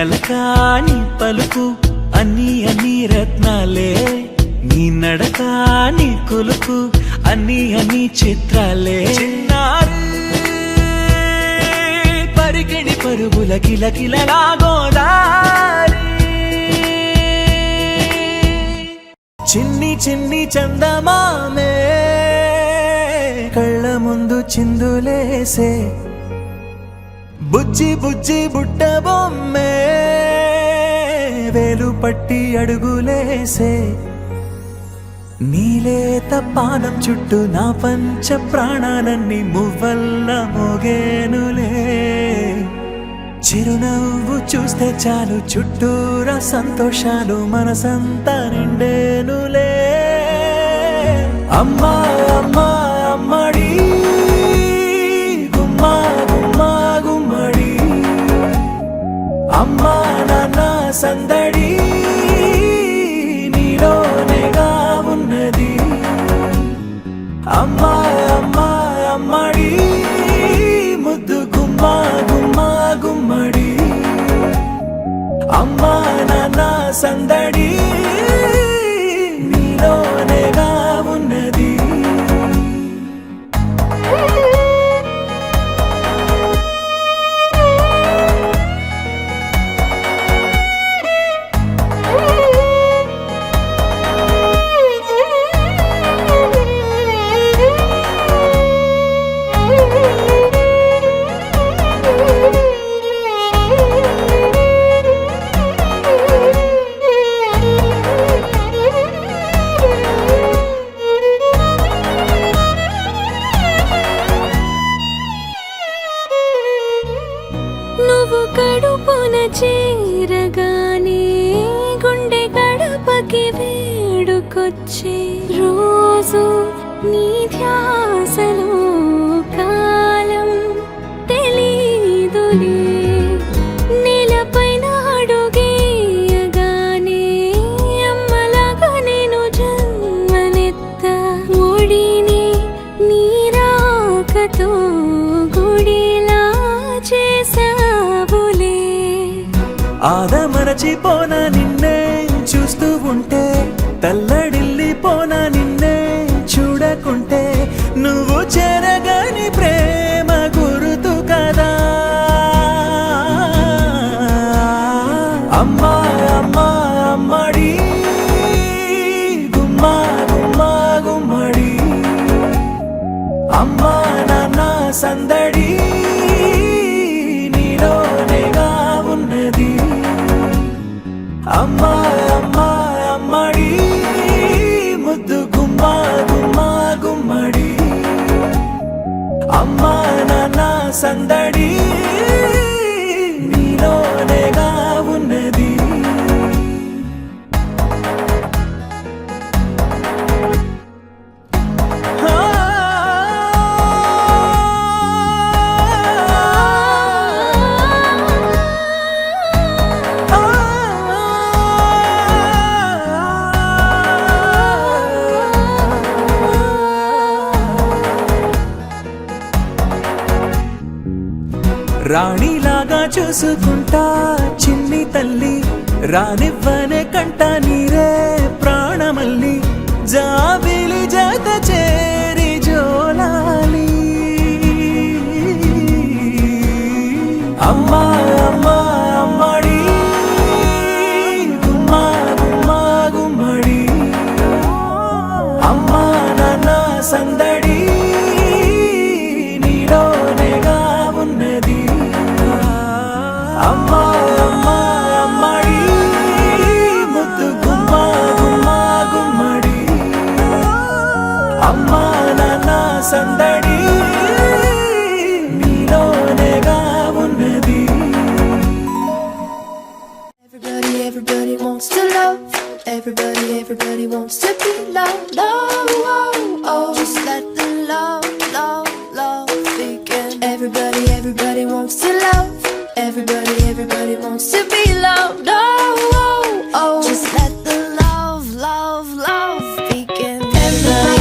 అలక నీ పలుకు అన్ని అన్ని రత్నాలే, నీ నడక నీ కొలుకు అన్ని అన్ని చిత్రాలే. చిన్నారు పరికిణి పరుగుల కిలకిలలా గోదారి, చిన్ని చిన్ని చందమామే కళ్ళ ముందు చిందులేసే, బుజ్జి బుజ్జి బుట్ట బొమ్మే వేలు పట్టి అడుగులేసే. నీలేత పానం చుట్టూ నా పంచ ప్రాణాలన్నీ మువ్వల్ల మోగేనులే. చిరునవ్వు చూస్తే చాలు చుట్టూరా సంతోషాలు మనసంతా నిండేనులే. అమ్మా అమ్మా అమ్మడి గుమ్మా గుమ్మా గుమ్మడి, అమ్మా నాన్న సందడి నీలోనేగా ఉన్నది. అమ్మా అమ్మా అమ్మడి ముద్దు గుమ్మా గుమ్మా గుమ్మడి, అమ్మా నాన్న సందడి నీలోనేగా ఉన్నది. నువ్వు కడుపున చేరగానే గుండె గడపకి వేడుకొచ్చే, రోజు నీ ధ్యాసలో కాలం తెలీదులే. నేలపైన అడుగేయగానే అమ్మలాగా నేను జన్మనెత్త, ఒడిని నీ రాకతో గుడిలా చేసావులే. ఆదమరచిపోనా నిన్నే చూస్తూ ఉంటే, తల్లడిల్లిపోనా నిన్నే చూడకుంటే. నువ్వు చెరగని ప్రేమ గురుతు కదా. అమ్మా అమ్మా అమ్మడి గుమ్మా గుమ్మా గుమ్మడి, అమ్మా నాన్న సందడి నీలోనేగా ఉన్నది. అమ్మా అమ్మా అమ్మడి ముద్దు గుమ్మా గుమ్మా గుమ్మడి, అమ్మా నాన్న సందడి నీలోనేగా ఉన్నది. రాణిలాగా చూసుకుంటా చిన్ని తల్లి, రానివ్వనే కంట నీరే ప్రాణమల్లి. జాబిలి జత చేరి జోలాలి, అమ్మా అమ్మా అమ్మడి గుమ్మా గుమ్మా గుమ్మడి, అమ్మా నాన్న సందడి నీలోనేగా ఉన్నది. అమ్మా అమ్మా అమ్మడి ముద్దు గుమ్మా గుమ్మా గుమ్మడి, అమ్మా నాన్న సందడి నీలోనేగా ఉన్నది. Everybody, everybody wants to love. Everybody, everybody wants to be loved. Love, oh, oh. Just let the love, love, love begin. Everybody, everybody wants to love. Everybody, everybody wants to be loved. Oh, oh, oh. Just let the love, love, love begin. Everybody.